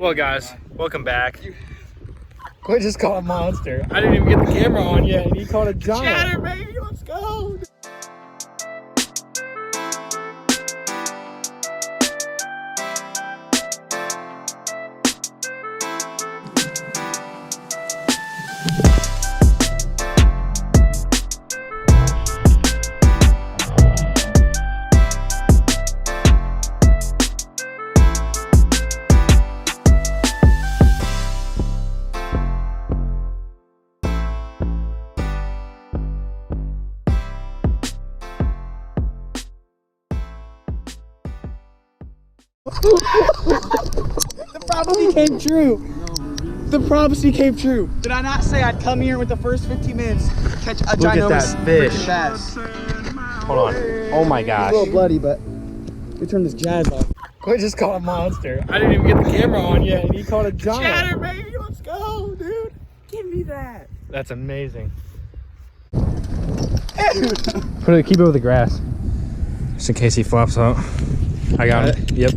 Well guys, welcome back. Quinn just caught a monster. I didn't even get the camera on yet and he caught a giant. Chatter baby, let's go. The prophecy came true. The prophecy came true. Did I not say I'd come here with the first 15 minutes, catch a ginormous freaking bass? Hold on. Oh my gosh. It's a little bloody, but we turned this jazz off. Quinn just caught a monster. I didn't even get the camera on yet and he caught a giant. Chatter baby, let's go, dude. Give me that. That's amazing. Keep it with the grass. Just in case he flops out. I got it. Yep.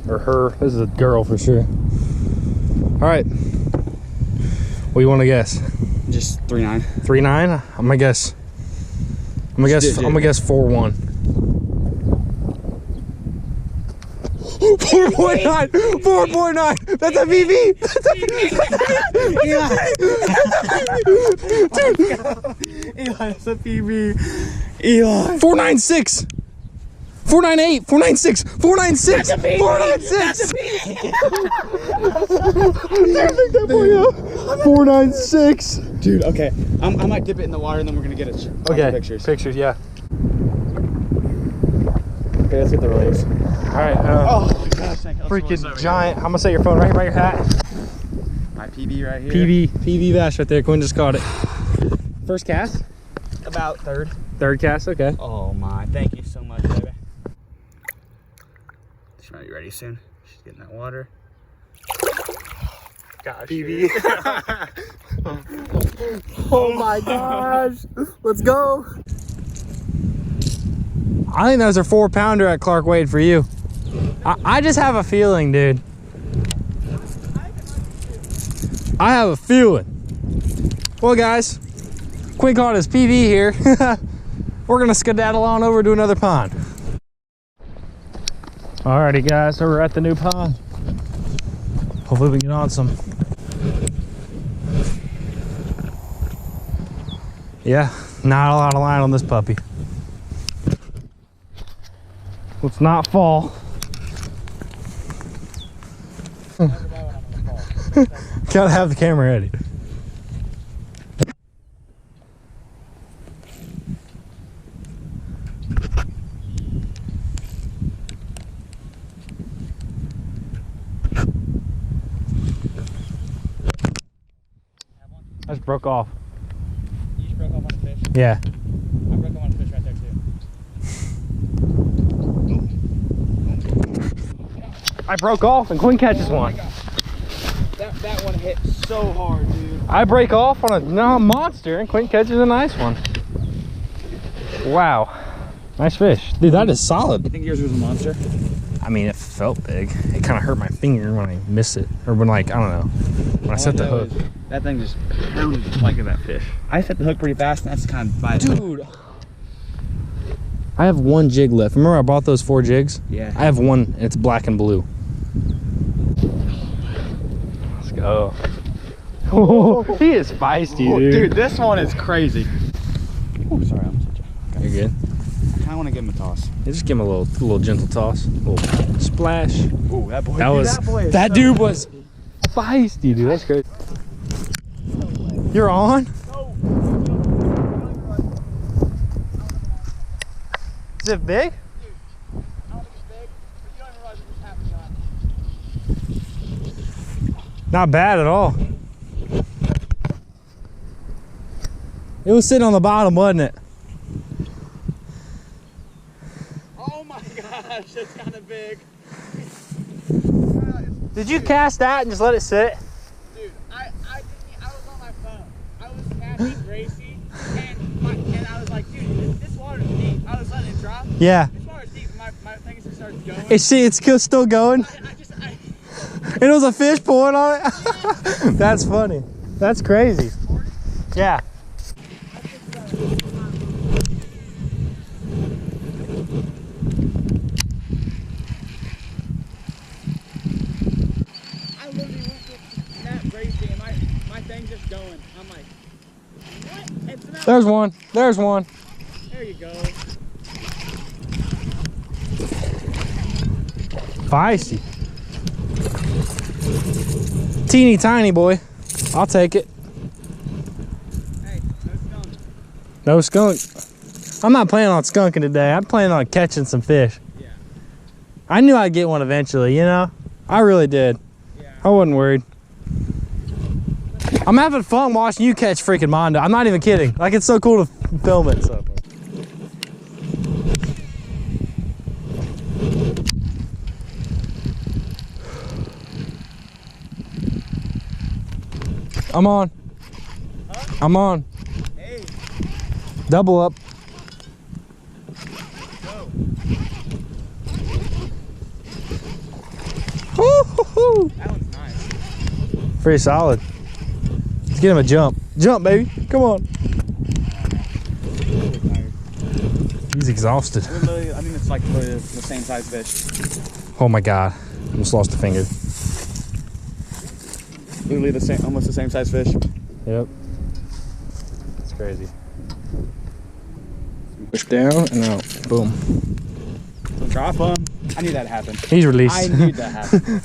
Or her. This is a girl for sure. All right. What do you want to guess? Just 3.9. 3.9? I'm gonna guess. I'm gonna guess 4.1. 4.9. 4.9. That's a VV. That's a Dude. Eli, that's a PB. Eli. 4.96. 4.98, 4.96, 4.96, 4.96. 4.96. Dude, okay. I might dip it in the water and then we're gonna get it. Okay. Pictures. Pictures, yeah. Okay, let's get the release. All right. Oh my gosh! Freaking giant. I'm gonna set your phone right here by your hat. My PB right here. PB bass right there. Quinn just caught it. First cast? About third. Third cast. Okay. Oh my! Thank you so much, baby. She might be ready soon. She's getting that water. Gosh. PB. Oh my gosh. Let's go. I think that was a 4-pounder at Clark Wade for you. I just have a feeling, dude. I have a feeling. Well, guys, Quinn caught his PV here. We're gonna skedaddle on over to another pond. Alrighty, guys, so we're at the new pond. Hopefully we can get on some. Yeah, not a lot of line on this puppy. Let's not fall. Gotta have the camera ready. I just broke off. You just broke off on the fish? Yeah. I broke off on the fish right there too. I broke off and Quinn catches one. That one hit so hard, dude. I break off on a monster and Quinn catches a nice one. Wow. Nice fish. Dude, that is solid. You think yours was a monster? I mean, it felt big. It kind of hurt my finger when I missed it. Or when, like, I don't know. When I set the hook. That thing just pounded like that fish. I set the hook pretty fast and that's kind of by Dude. I have one jig left. Remember I bought those 4 jigs? Yeah. I have one and it's black and blue. Let's go. Oh, he is feisty, dude. Dude, this one is crazy. Oh, sorry, I'm such a... You're good. I kind of want to give him a toss. Yeah, just give him a little gentle toss. A little splash. Ooh, that boy. That dude was feisty, dude. That's great. You're on? No. Is it big? Dude, I don't think it's big, but you don't even realize it just happened. Not bad at all. It was sitting on the bottom, wasn't it? Oh my gosh, that's kind of big. Did you cast that and just let it sit? Dude, I was on my phone. I was catching Gracie, and I was like, dude, this water's deep. I was letting it drop. Yeah. This water's deep. My thing just started going. Is she? It's still going. It was a fish pulling on it. That's funny. That's crazy. Yeah. I literally went to that racing and my thing just going. I'm like, what? It's not. There's one. There's one. There you go. Feisty. Teeny tiny boy. I'll take it. Hey, no skunk. No skunk. I'm not planning on skunking today. I'm planning on catching some fish. Yeah. I knew I'd get one eventually, you know? I really did. Yeah. I wasn't worried. I'm having fun watching you catch freaking Mondo. I'm not even kidding. Like, it's so cool to film it. So. I'm on. Huh? I'm on. Hey. Double up. Go. Woo-hoo-hoo. That one's nice. Pretty solid. Let's get him a jump. Jump, baby. Come on. Really tired. He's exhausted. I think it's like the same size fish. Oh my God. Almost lost a finger. Literally the same, almost the same size fish. Yep. It's crazy. Push down and out. Boom. Drop him. I knew that happened. He's released. I knew that happened.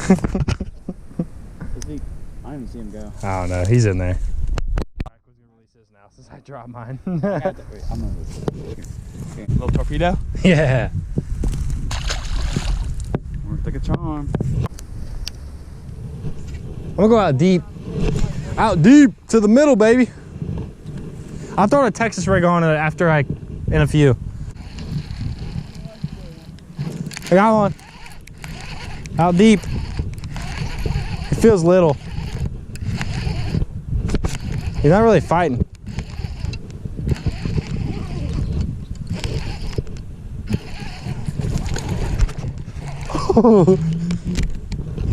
I didn't see him go. I don't know. He's in there. Alright, who's gonna release his now since I dropped mine? Wait, I'm gonna release it. Okay. Little torpedo. Yeah. Worked like a charm. I'm gonna go out deep. Out deep to the middle, baby. I'll throw a Texas rig on it after in a few. I got one. Out deep. It feels little. He's not really fighting.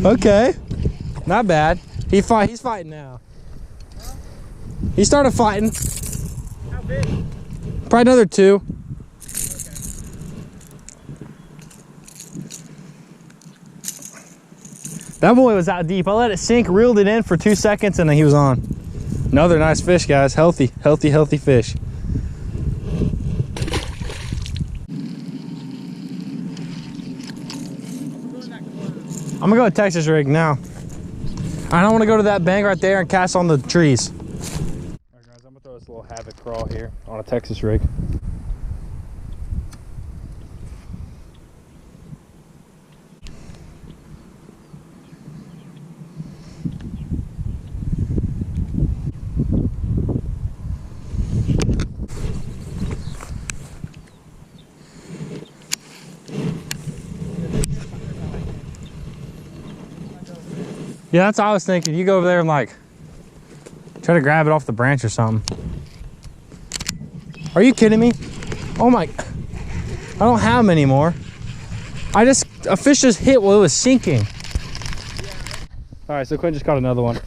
Okay. Not bad. He's fighting now. He started fighting. How big? Probably another 2. Okay. That boy was out deep. I let it sink, reeled it in for 2 seconds, and then he was on. Another nice fish, guys. Healthy fish. I'm gonna go with Texas rig now. I don't want to go to that bank right there and cast on the trees. All right, guys, I'm gonna throw this little havoc crawl here on a Texas rig. Yeah, that's what I was thinking. You go over there and like try to grab it off the branch or something. Are you kidding me? Oh my, I don't have them anymore. A fish just hit while it was sinking. All right, so Quinn just caught another one.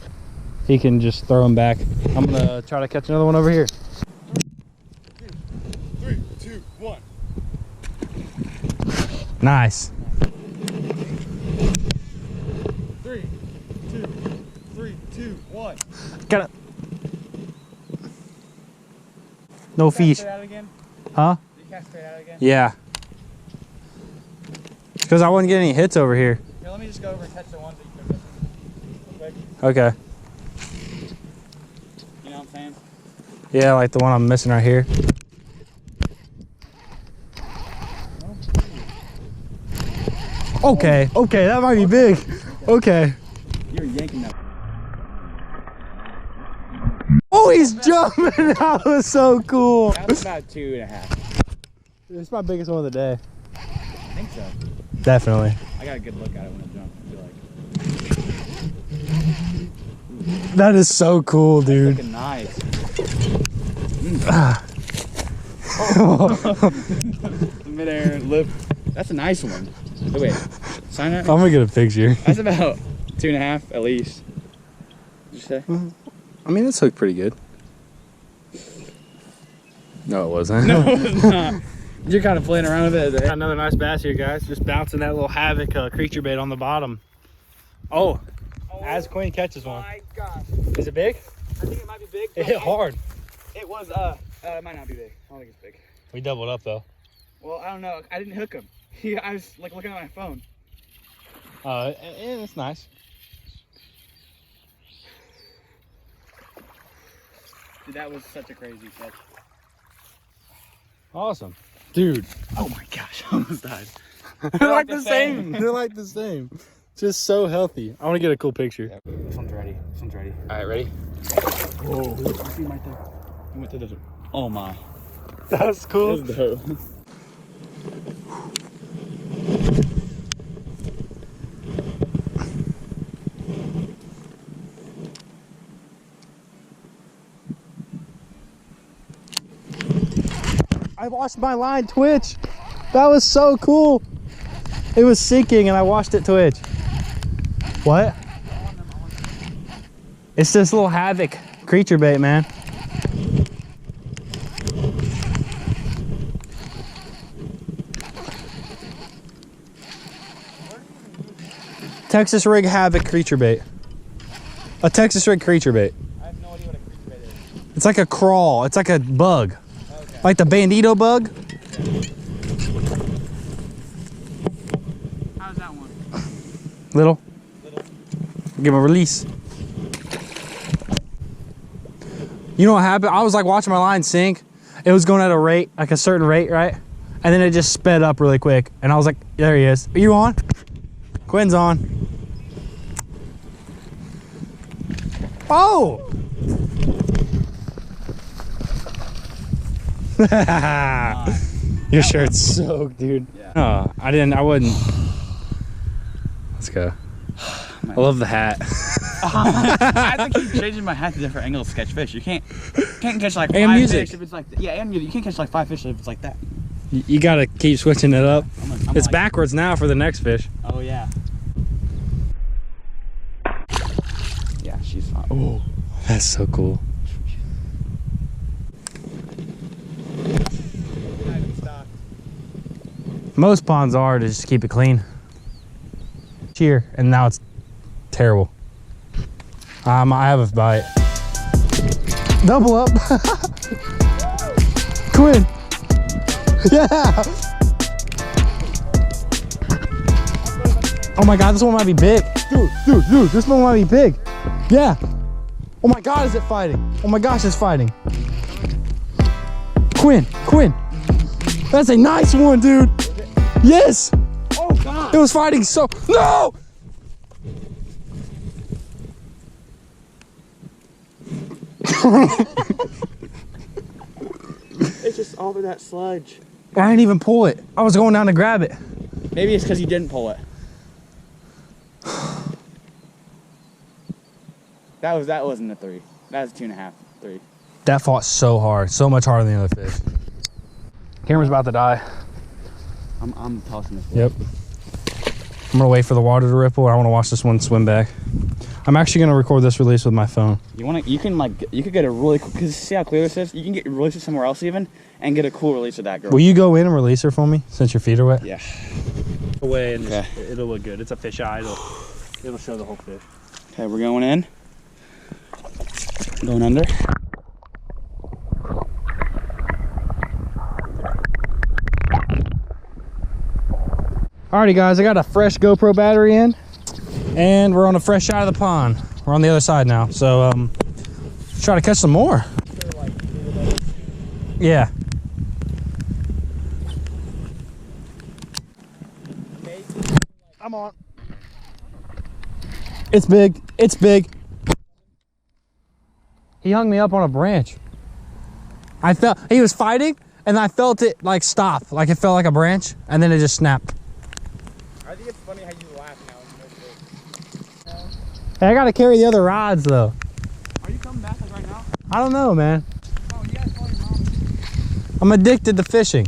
He can just throw them back. I'm gonna try to catch another one over here. 3, 2, 1. Nice. 3, 2, 1. Got it. No fish. Out again? Huh? Did you cast straight out again? Yeah. Because I wouldn't get any hits over here. Here, let me just go over and catch the ones that you're missing. Real quick. Okay. You know what I'm saying? Yeah, like the one I'm missing right here. Okay, okay, that might be big. Okay. You're yanking that. Oh, he's jumping. That was so cool. That was about 2.5. It's my biggest one of the day. I think so. Definitely. I got a good look at it when it jumped. I feel like. That is so cool, dude. Looking nice. Mid-air lip. That's a nice one. Oh, wait. Sign that. I'm gonna get a picture. That's about 2.5 at least. Did you say? I mean, this hooked pretty good. No, it wasn't. No, it's not. You're kind of playing around with it. Got another nice bass here, guys. Just bouncing that little havoc creature bait on the bottom. Oh, as Quinn catches one. Oh my gosh. Is it big? I think it might be big. It hit hard. It was, it might not be big. I don't think it's big. We doubled up though. Well, I don't know. I didn't hook him. I was like looking at my phone. It's nice. Dude, that was such a crazy catch. Awesome. Dude. Oh my gosh, I almost died. They're like the same. They're like the same. Just so healthy. I want to get a cool picture. Yeah, this one's ready. This one's ready. All right, ready? Whoa. I see him right there. He went to the... Oh my. That's cool. That's dope. I watched my line twitch. That was so cool. It was sinking and I watched it twitch. What? It's this little havoc creature bait, man. Texas rig havoc creature bait. A Texas rig creature bait. I have no idea what a creature bait is. It's like a crawl. It's like a bug. Okay. Like the bandito bug. How's that one? Little. Give him a release. You know what happened? I was like watching my line sink. It was going at a rate, like a certain rate, right? And then it just sped up really quick. And I was like, there he is. Are you on? Quinn's on. Oh! Your shirt's soaked, dude. Yeah. Oh, I wouldn't. Let's go. I love the hat. I have to keep changing my hat to different angles to catch fish. You can't catch like And 5 music. fish if it's like and you can't catch like 5 fish if it's like that. You gotta keep switching it up. I'm It's like, backwards now for the next fish. Oh yeah. Yeah, she's fine. Oh, That's so cool. Most ponds are to just keep it clean. Here, and now it's terrible. I have a bite. Double up. Quinn. Yeah. Oh my God, this one might be big. Dude, this one might be big. Yeah. Oh my God, is it fighting? Oh my gosh, it's fighting. Quinn. That's a nice one, dude. Yes. oh God. It was fighting so, no! It's just all of that sludge. I didn't even pull it. I was going down to grab it. Maybe it's because you didn't pull it. That wasn't a 3. That was 2.5, 3. That fought so hard, so much harder than the other fish. Camera's about to die. I'm tossing this. Yep. I'm gonna wait for the water to ripple. I want to watch this one swim back. I'm actually gonna record this release with my phone. You could get a really cool, because see how clear this is? You can get release it somewhere else even and get a cool release of that girl. Will you go in and release her for me since your feet are wet? Yeah. Away and Okay. it'll look good. It's a fish eye. It'll show the whole fish. Okay, we're going in. Going under. Alrighty guys, I got a fresh GoPro battery in and we're on a fresh side of the pond. We're on the other side now, so let's try to catch some more. Yeah. I'm on. It's big. It's big. He hung me up on a branch. I felt he was fighting and I felt it like stop, like it felt like a branch and then it just snapped. I think it's funny how you laugh now. Hey, I gotta carry the other rods though. Are you coming back like right now? I don't know, man. Oh, you guys call your mom. I'm addicted to fishing.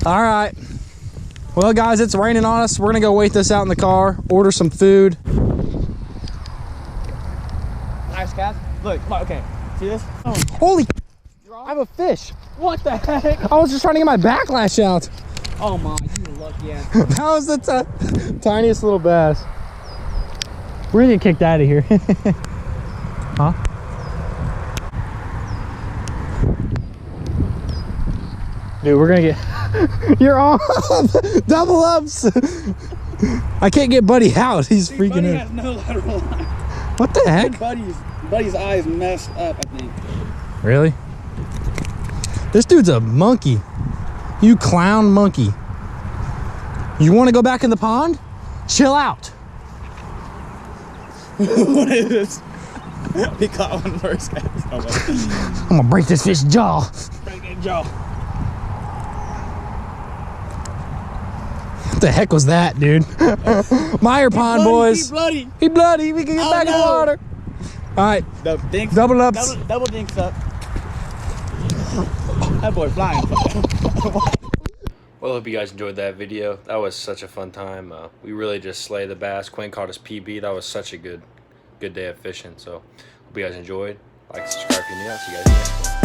All right. Well, guys, it's raining on us. We're gonna go wait this out in the car, order some food. Nice cast. Look, come on, okay. See this? Oh. Holy, I have a fish. What the heck? I was just trying to get my backlash out. Oh my, you lucky ass. That was the tiniest little bass. We're gonna get kicked out of here. Huh? Dude, we're gonna get... You're on! Double ups! I can't get Buddy out. He's freaking Buddy out. has no lateral line. What the heck? Buddy's eyes messed up, I think. Really? This dude's a monkey. You clown monkey. You want to go back in the pond? Chill out. What is this? He caught one first cast. I'm gonna break this fish's jaw. Break that jaw. What the heck was that, dude? Meyer Pond, boys. He bloody. He bloody. We can get back in the water. All right. Double ups. Double dinks up. That boy flying. Well, I hope you guys enjoyed that video. That was such a fun time. We really just slayed the bass. Quinn caught his PB. That was such a good day of fishing. So hope you guys enjoyed. Like, subscribe if you're new. I'll see you guys next one.